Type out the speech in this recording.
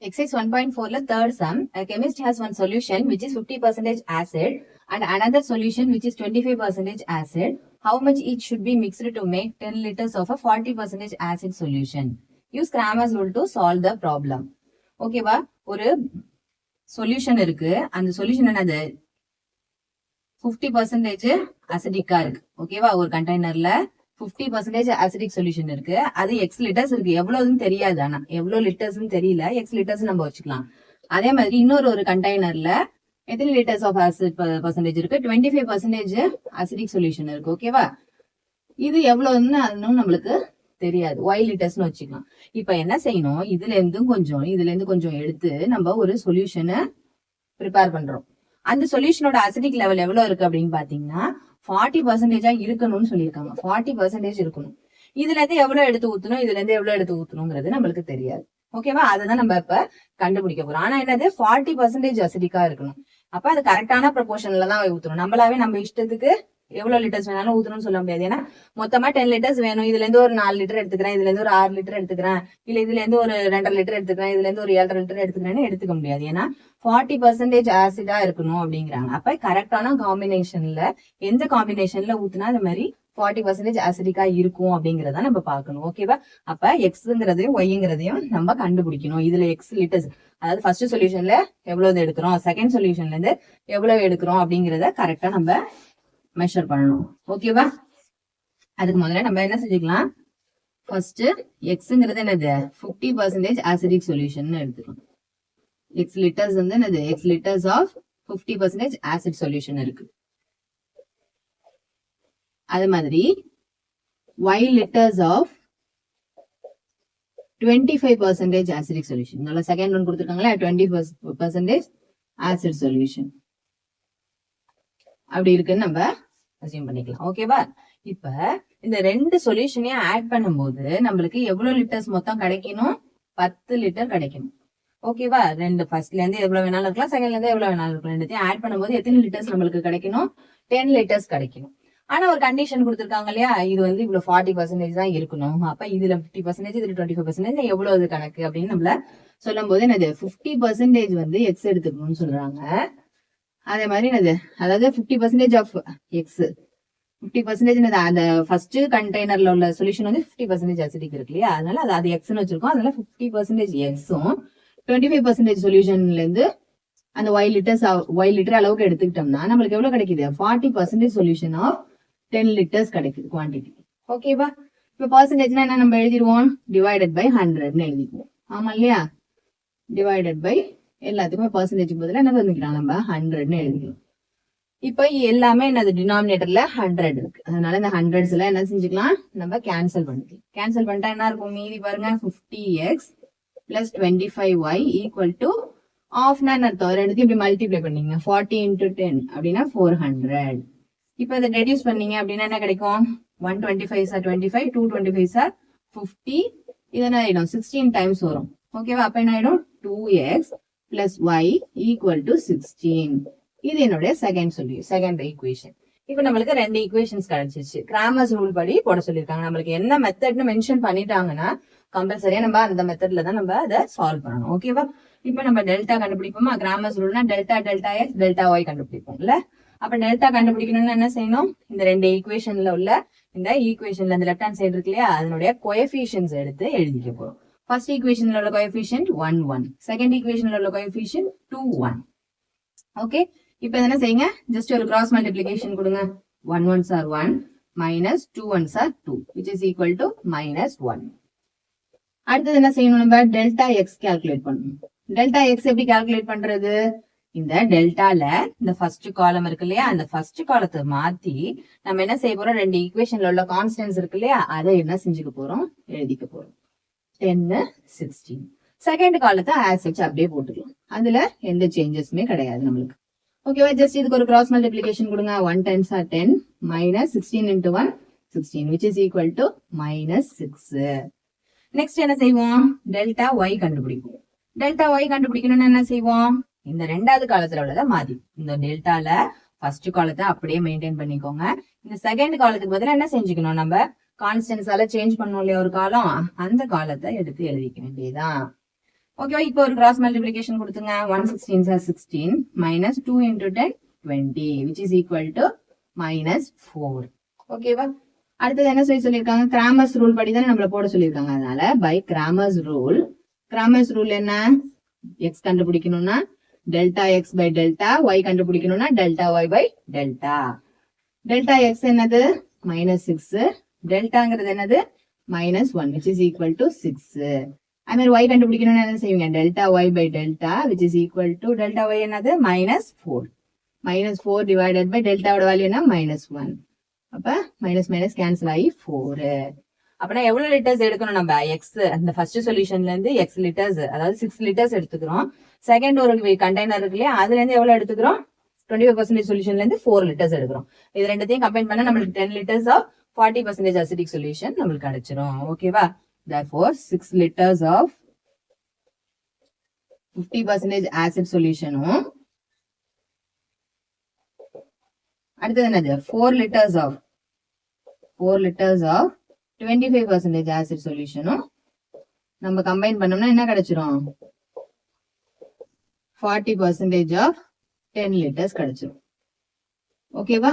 Exercise 1.4 third sum. A chemist has one solution which is 50% acid and another solution which is 25% acid. How much each should be mixed to make 10 liters of a 40% acid solution? Use Cramer's rule to solve the problem. Okay வா, ஒரு solution இருக்கு. அந்த solution என்னது 50% acidic இருக்கு. ஓகேவா, ஒரு கண்டெய்னர்ல 50% acidic solution இருக்கு. அது எக்ஸ் லிட்டர்ஸ் இருக்கு. எவ்வளவுன்னு தெரியாது, ஆனா எவ்வளவு லிட்டர்ஸ்னு தெரியல, எக்ஸ் லிட்டர்ஸ் நம்ம வச்சுக்கலாம். அதே மாதிரி இன்னொரு ஒரு கண்டெய்னர்ல எத்தனை லிட்டர்ஸ் ஆஃப் ஆசிட் பர்சன்டேஜ் இருக்கு, 25% அசிடிக் சொல்யூஷன் இருக்கு. ஓகேவா, இது எவ்வளவுன்னு நம்மளுக்கு தெரியாது, ஒய் லிட்டர்ஸ்னு வச்சுக்கலாம். இப்ப என்ன செய்யணும், இதுல இருந்து கொஞ்சம் எடுத்து நம்ம ஒரு சொல்யூஷனை ப்ரிப்பேர் பண்றோம். அந்த சொல்யூஷனோட அசிடிக் லெவல் எவ்வளவு இருக்கு அப்படின்னு பாத்தீங்கன்னா 40% இருக்கணும்னு சொல்லியிருக்காங்க. 40% இருக்கணும். இதுல இருந்து எவ்வளவு எடுத்து ஊத்தணுங்கிறது நம்மளுக்கு தெரியாது. ஓகேவா, அதுதான் நம்ம இப்ப கண்டுபிடிக்க போறோம். ஆனா என்னது 40% அசிடிக்கா இருக்கணும். அப்ப அது கரெக்டான ப்ரொபோர்ஷன்ல தான் ஊத்தணும். நம்மளாவே நம்ம இஷ்டத்துக்கு எவ்வளவு லிட்டர்ஸ் வேணாலும் ஊத்தணும்னு சொல்ல முடியாது. ஏன்னா மொத்தமா 10 லிட்டர்ஸ் வேணும், இதுல இருந்து ஒரு 4 லிட்டர் எடுத்துக்கிறேன், இதுல இருந்து ஒரு 6 லிட்டர் எடுத்துக்கிறேன், இல்ல இதுல இருந்து ஒரு 2.5 லிட்டர் எடுத்துக்கிறேன், இதுல இருந்து ஒரு 7.5 லிட்டர் எடுத்துக்கிறேன்னு எடுத்துக்க முடியாது. ஏன்னா 40% ஆசிடா இருக்கணும் அப்படிங்கிறாங்க. அப்ப கரெக்டான காம்பினேஷன்ல எந்த காம்பினேஷன்ல ஊத்துனா இந்த மாதிரி 40% ஆசிடிக்கா இருக்கும் அப்படிங்கறத நம்ம பாக்கணும். ஓகேவா, அப்ப எக்ஸ்ங்கிறதையும் ஒய்ங்கிறதையும் நம்ம கண்டுபிடிக்கணும். இதுல எக்ஸ் லிட்டர்ஸ், அதாவது ஃபர்ஸ்ட் சொல்யூஷன்ல எவ்வளவு எடுக்கிறோம், செகண்ட் சொல்யூஷன்ல இருந்து எவ்வளவு எடுக்கிறோம் அப்படிங்கறத கரெக்டா நம்ம மெஷர் பண்ணணும். ஓகேவா, அதுக்கு முதல்ல நம்ம என்ன செஞ்சுக்கலாம், ஃபர்ஸ்ட் எக்ஸ்ங்கிறது என்னது 50% ஆசிடிக் சொல்யூஷன் எடுத்துக்கணும். எக்ஸ் லிட்டர்ஸ் வந்து என்னது, X litres of 50% acid solution இருக்கு. அது மாதிரி Y litres of 25% acidic solution. இதோட செகண்ட் ஒன் கொடுத்துருக்காங்களா, 20% ஆசிட் சொல்யூஷன் அப்படி இருக்குன்னு நம்ம அசியூம் பண்ணிக்கலாம். ஓகேவா, இப்ப இந்த ரெண்டு சொல்யூஷனையும் ஆட் பண்ணும்போது நம்மளுக்கு எவ்வளவு லிட்டர்ஸ் மொத்தம் கிடைக்கணும், 10 லிட்டர் கிடைக்கணும். ஓகேவா, ரெண்டு ஃபர்ஸ்ட்ல இருந்து எவ்வளவு வேணாலும் இருக்கலாம், செகண்ட்ல இருந்து எவ்வளவு வேணாலும் இருக்கலாம். ரெண்டுத்தையும் ஆட் பண்ணும்போது எத்தனை லிட்டர்ஸ் நம்மளுக்கு கிடைக்கணும், 10 லிட்டர்ஸ் கிடைக்கணும். ஆனா ஒரு கண்டிஷன் கொடுத்துருக்காங்க இல்லையா, இது வந்து இவ்வளவு 40% தான் இருக்கணும். அப்ப இதுல 50%, இதுல 25% எவ்வளவு கணக்கு அப்படின்னு நம்மள சொல்லும் போது என்னது 50% வந்து எக்ஸ் எடுத்துக்கணும்னு சொல்றாங்க. அதே மாதிரி என்னது, அதாவது 50% ஆஃப் எக்ஸ், 50% அந்த ஃபர்ஸ்ட் கண்டெய்னர்ல உள்ள சொல்யூஷன் வந்து 50% அசிடிக் இருக்கு இல்லையா, அதனால அது எக்ஸ்னு வச்சிருக்கோம். அதனால 50% எக்ஸும் 25% சொல்யூஷன்ல இருந்து அந்த ஒய் லிட்டர் அளவுக்கு எடுத்துக்கிட்டோம்னா நம்மளுக்கு எவ்வளவு கிடைக்குது, 40% சொல்யூஷன் ஆஃப் 10 லிட்டர்ஸ் கிடைக்குது குவான்டிட்டி. ஓகேவா, இப்ப பர்சன்டேஜ்னா என்ன நம்ம எழுதிடுவோம், டிவைடட் பை 100ன்னு எழுதிக்குவோம். ஆமா இல்லையா, டிவைடட் பை எல்லாத்துக்குமே பர்சன்டேஜ் பதிலா என்ன பண்ணிக்கலாம், நம்ம 100ன்னு எழுதிக்கலாம். இப்ப எல்லாமே என்னது டினாமினேட்டர்ல 100 இருக்கு, அதனால இந்த ஹண்ட்ரட்ஸ் எல்லாம் என்ன செஞ்சுக்கலாம், நம்ம கேன்சல் பண்ணிக்கலாம். கேன்சல் பண்ணிட்டா என்ன இருக்கும், மீதி பாருங்க 50x plus 25y equal to ஆஃப்னா அர்த்தம், ரெண்டுத்தையும் இப்படி மல்டிப்ளை பண்ணீங்க, 40 into 10 அப்படின்னா 400. இப்ப இதை ரெடியூஸ் பண்ணீங்க அப்படின்னா என்ன கிடைக்கும், 125 are 25, 225 are 50, இது என்ன ஆயிடும் 16 டைம்ஸ் வரும். ஓகேவா, அப்ப என்ன ஆயிடும் 2x plus y equal to 16. இது என்னுடைய செகண்ட் ஈக்குவேஷன். இப்ப நம்மளுக்கு ரெண்டு ஈக்குவேஷன்ஸ் கிடைச்சிச்சு. கிராமர்ஸ் ரூல் படி போட சொல்லிருக்காங்க. நம்மளுக்கு என்ன மெத்தட்னு மென்ஷன் பண்ணிட்டாங்கன்னா கம்பல்சரியா நம்ம அந்த மெத்தட்ல தான் நம்ம அதை சால்வ் பண்ணணும். ஓகேவா, இப்ப நம்ம டெல்டா கண்டுபிடிப்போமா, கிராமர்ஸ் ரூல்னா டெல்டா எக்ஸ் டெல்டா ஒய் கண்டுபிடிப்போம்ல. அப்ப டெல்டா கண்டுபிடிக்கணும்னு என்ன செய்யணும், இந்த ரெண்டு ஈக்குவேஷன்ல உள்ள இந்த ஈக்குவேஷன்ல இந்த லெஃப்ட் ஹேண்ட் சைடு இருக்கு இல்லையா, அதனுடைய கோஎஃபிஷியன்ட்ஸ் எடுத்து எழுதிக்க போறோம். ஃபர்ஸ்ட் ஈக்குவேஷன்ல உள்ள கோஎஃபிஷியன்ட் 1 1, செகண்ட் ஈக்குவேஷன்ல உள்ள கோஎஃபிஷியன்ட் 2 1. ஓகே, இப்ப என்ன செய்யுங்க, ஜஸ்ட் ஒரு கிராஸ் மல்டிப்ளிகேஷன் கொடுங்க. 1 1s are 1 minus 2 1s are 2 which is equal to -1. அடுத்தது என்ன செய்யணும், நம்ம டெல்டா எக்ஸ் கால்குலேட் பண்ணணும். டெல்டா எக்ஸ் எப்படி கால்குலேட் பண்றது, இந்த டெல்டால இந்த ஃபர்ஸ்ட் காலம் இருக்கு இல்லையா, அந்த ஃபர்ஸ்ட் காலத்தை மாத்தி நம்ம என்ன செய்ய போறோம், ரெண்டு ஈக்குவேஷன்ல உள்ள கான்ஸ்டன்ட்ஸ் இருக்கு இல்லையா, அதை என்ன செஞ்சுக்க போறோம், எழுதிக்க போறோம். 10 16. செகண்ட் காலத்தை ஆஸ் சச் அப்படியே போட்டுக்கலாம், அதுல எந்த சேஞ்சஸுமே கிடையாது நம்மளுக்கு. ஓகேவா, ஜஸ்ட் இதுக்கு ஒரு கிராஸ் மல்டிப்ளிகேஷன் கொடுங்க. 1 10s are 10 minus 16 into 1 16 which is equal to -6. Next என்ன செய்வோம், டெல்டா ஒய் கண்டுபிடிப்போம். டெல்டா ஒய் கண்டுபிடிக்கணும்னு என்ன செய்வோம், இந்த ரெண்டாவது காலத்துல உள்ளதை மாத்தி, இந்த டெல்டால ஃபர்ஸ்ட் காலத்தை அப்படியே மெயின்டைன் பண்ணிக்கோங்க. இந்த செகண்ட் காலத்துக்கு பதிலா என்ன செஞ்சுக்கணும், நம்ம கான்ஸ்டன்ட்ஸால சேஞ்ச் பண்ணோம் இல்லையா ஒரு காலம், அந்த காலத்தை எடுத்து எழுதிக்க வேண்டியதான். ஓகேவா? இப்போ ஒரு கிராஸ் மல்டிபிளிகேஷன் கொடுத்துங்க. 116 are 16 minus 2 into 10 20 which is equal to minus 4. ஓகேவா? அடுத்தது என்ன சொல்லியிருக்காங்க? கிராமர்ஸ் ரூல் படி தானே நம்மள போட சொல்லியிருக்காங்க. அதனால பை கிராமர்ஸ் ரூல் என்ன? எக்ஸ் கண்டுபிடிக்கணும்னா delta x by delta, y கண்டுபிடிக்கணும்னா delta Y by delta. Delta x என்னது? -6. டெல்டாங்கிறது என்னது? -1 which is equal to 6. அது மாதிரி y கண்டுபிடிக்கணும்னு என்ன செய்வீங்க? Delta Y by delta which is equal to delta Y என்னது? -4. -4 divided by டெல்டாவோட வேல்யூ என்ன? -1. அப்ப மைனஸ் மைனஸ் கேன்சல் ஆகி 4. அப்படின்னா எவ்வளவு லிட்டர்ஸ் எடுக்கணும் நம்ம? எக்ஸ் அந்த ஃபர்ஸ்ட் சொல்யூஷன்ல இருந்து எக்ஸ் லிட்டர்ஸ், அதாவது 6 லிட்டர்ஸ் எடுத்துக்கிறோம். செகண்ட் ஒரு கண்டெய்னர் இருக்கு இல்லையா, அதுல இருந்து எவ்வளவு எடுத்துக்கிறோம்? 25% சொல்யூஷன்ல இருந்து 4 லிட்டர்ஸ் எடுக்கிறோம். இது ரெண்டுத்தையும் கம்பைன் பண்ணா நம்மளுக்கு 10 liters of 40% acidic solution நம்மளுக்கு கிடைச்சிரும். ஓகேவா? Therefore 6 liters of 50% acid solution அடுத்தது என்னது? 4 liters of 25% acid solution நம்ம கம்பைன் பண்ணோம்னா என்ன கிடைச்சிரும்? 40% of 10 liters கிடைச்சிரும். ஓகேவா?